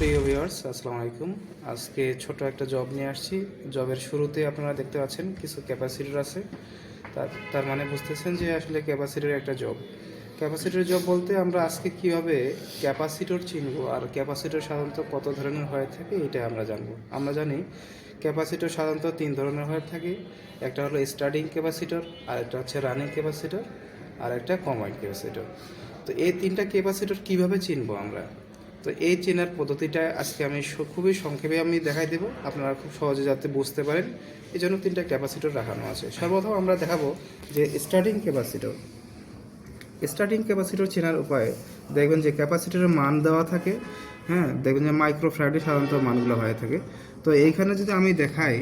প্রিয় ভিউয়ার্স, আসসালামু আলাইকুম। আজকে ছোট একটা জব নিয়ে আসছি। জবের শুরুতে আপনারা দেখতে পাচ্ছেন কিছু ক্যাপাসিটর আছে। তার মানে বুঝতেছেন যে আসলে ক্যাপাসিটরের একটা জব। ক্যাপাসিটর জব বলতে আমরা আজকে কীভাবে ক্যাপাসিটর চিনব আর ক্যাপাসিটর সাধারণত কত ধরনের হয়ে থাকে এটা আমরা জানবো। আমরা জানি ক্যাপাসিটর সাধারণত তিন ধরনের হয়ে থাকে। একটা হলো স্টার্টিং ক্যাপাসিটর, আর একটা হচ্ছে রানিং ক্যাপাসিটর, আর একটা কম্বাইন্ড ক্যাপাসিটর। তো এই তিনটা ক্যাপাসিটর কীভাবে চিনবো আমরা? তো এই চেনার পদ্ধতিটা আজকে আমি খুবই সংক্ষেপে দেখাই দেবো, আপনারা খুব সহজে যাতে বুঝতে পারেন। এই জন্য তিনটা ক্যাপাসিটর রাখানো আছে। সর্বপ্রথম আমরা দেখাবো যে স্টার্টিং ক্যাপাসিটর। স্টার্টিং ক্যাপাসিটর চেনার উপায় দেখবেন যে ক্যাপাসিটরের মান দেওয়া থাকে। হ্যাঁ, দেখবেন যে মাইক্রোফ্যারাডে সাধারণত মানগুলো হয়ে থাকে। তো এইখানে যদি আমি দেখাই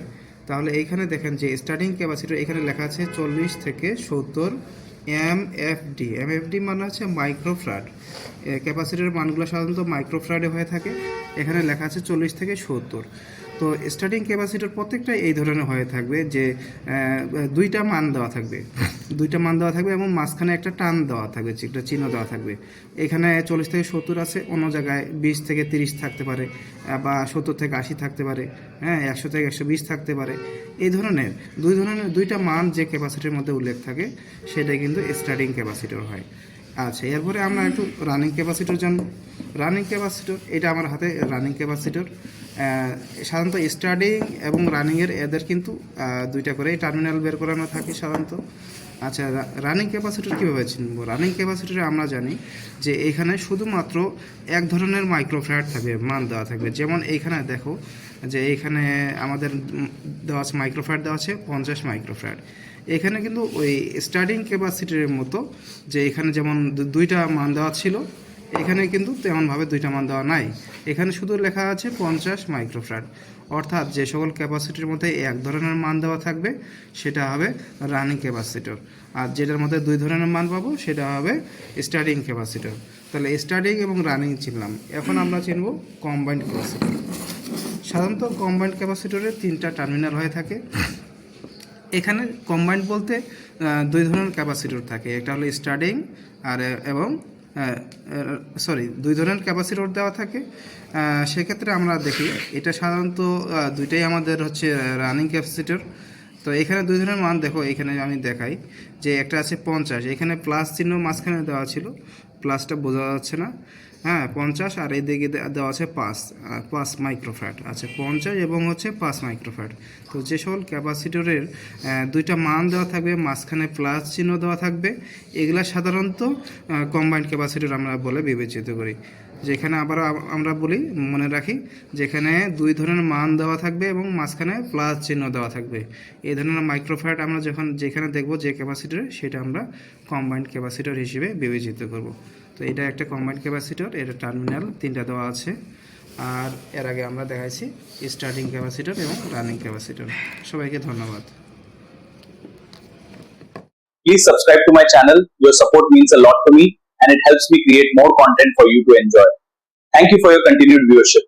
তাহলে এইখানে দেখেন যে স্টার্টিং ক্যাপাসিটর এখানে লেখা আছে 40 থেকে 70 এমএফডি। এমএফডি মানে হচ্ছে মাইক্রোফ্যারাড। ক্যাপাসিটরের মানগুলো সাধারণত মাইক্রোফ্যারাডে হয়ে থাকে। এখানে লেখা আছে 40 থেকে 70। তো স্টার্টিং ক্যাপাসিটর প্রত্যেকটাই এই ধরনের হয়ে থাকবে যে দুইটা মান দেওয়া থাকবে এবং মাঝখানে একটা টান দেওয়া থাকবে, একটা চিহ্ন দেওয়া থাকবে। এখানে 40 থেকে 70 আছে, অন্য জায়গায় 20 থেকে 30 থাকতে পারে, বা 70 থেকে 80 থাকতে পারে, হ্যাঁ 100 থেকে 120 থাকতে পারে। এই ধরনের দুইটা মান যে ক্যাপাসিটির মধ্যে উল্লেখ থাকে সেটা কিন্তু স্টার্টিং ক্যাপাসিটর হয়। আচ্ছা, এরপরে আমরা একটু রানিং ক্যাপাসিটর জানব। রানিং ক্যাপাসিটর, এটা আমার হাতে রানিং ক্যাপাসিটর। সাধারণত স্টার্টিং এবং রানিংয়ের এদের কিন্তু দুইটা করে টার্মিনাল বের করানো থাকে সাধারণত। আচ্ছা, রানিং ক্যাপাসিটর কীভাবে চিনব? রানিং ক্যাপাসিটরে আমরা জানি যে এখানে শুধুমাত্র এক ধরনের মাইক্রোফ্যারাড থাকবে, মান দেওয়া থাকবে। যেমন এইখানে দেখো যে এইখানে আমাদের দেওয়া আছে মাইক্রোফ্যারাড দেওয়া আছে 50 মাইক্রোফ্যারাড। এখানে কিন্তু ওই স্টার্টিং ক্যাপাসিটরের মতো যে এখানে যেমন দুইটা মান দেওয়া ছিল, এখানে কিন্তু তেমনভাবে দুইটা মান দেওয়া নাই। এখানে শুধু লেখা আছে 50 মাইক্রোফ্যারাড। অর্থাৎ যে সকল ক্যাপাসিটির মধ্যে এক ধরনের মান দেওয়া থাকবে সেটা হবে রানিং ক্যাপাসিটর, আর যেটার মধ্যে দুই ধরনের মান পাবো সেটা হবে স্টার্টিং ক্যাপাসিটর। তাহলে স্টার্টিং এবং রানিং চিনলাম। এখন আমরা চিনব কম্বাইন্ড ক্যাপাসিটর। সাধারণত কম্বাইন্ড ক্যাপাসিটরের তিনটা টার্মিনাল হয়ে থাকে। এখানে কম্বাইন্ড বলতে দুই ধরনের ক্যাপাসিটর থাকে, একটা হলো স্টার্টিং আর এবং দুই ধরনের ক্যাপাসিটর দেওয়া থাকে। সেক্ষেত্রে আমরা দেখি এটা সাধারণত দুইটাই আমাদের হচ্ছে রানিং ক্যাপাসিটর। তো এখানে দুই ধরনের মান দেখো, এখানে আমি দেখাই যে একটা আছে 50, এখানে প্লাস চিহ্ন মাঝখানে দেওয়া ছিল, প্লাসটা বোঝা যাচ্ছে না। হ্যাঁ 50, আর এদিকে দেওয়া আছে 5 মাইক্রোফ্যারাড। আচ্ছা, 50 এবং হচ্ছে 5 মাইক্রোফ্যারাড। তো যে সকল ক্যাপাসিটরের দুইটা মান দেওয়া থাকবে, মাঝখানে প্লাস চিহ্ন দেওয়া থাকবে, এগুলা সাধারণত কম্বাইন্ড ক্যাপাসিটর আমরা বলে বিবেচিত করি। যেখানে আবারও আমরা বলি, মনে রাখি, যেখানে দুই ধরনের মান দেওয়া থাকবে এবং মাঝখানে প্লাস চিহ্ন দেওয়া থাকবে, এই ধরনের মাইক্রোফ্যারাড আমরা যেখানে দেখব যে ক্যাপাসিটরে, সেটা আমরা কম্বাইন্ড ক্যাপাসিটর হিসেবে বিবেচিত করব। তো এটা একটা কম্বাইন্ড ক্যাপাসিটর, এটা টার্মিনাল তিনটা দেওয়া আছে। আর এর আগে আমরা দেখাইছি স্টার্টিং ক্যাপাসিটর এবং রানিং ক্যাপাসিটর। সবাইকে ধন্যবাদ। Please subscribe to my channel. Your support means a lot to me and it helps me create more content for you to enjoy. Thank you for your continued viewership.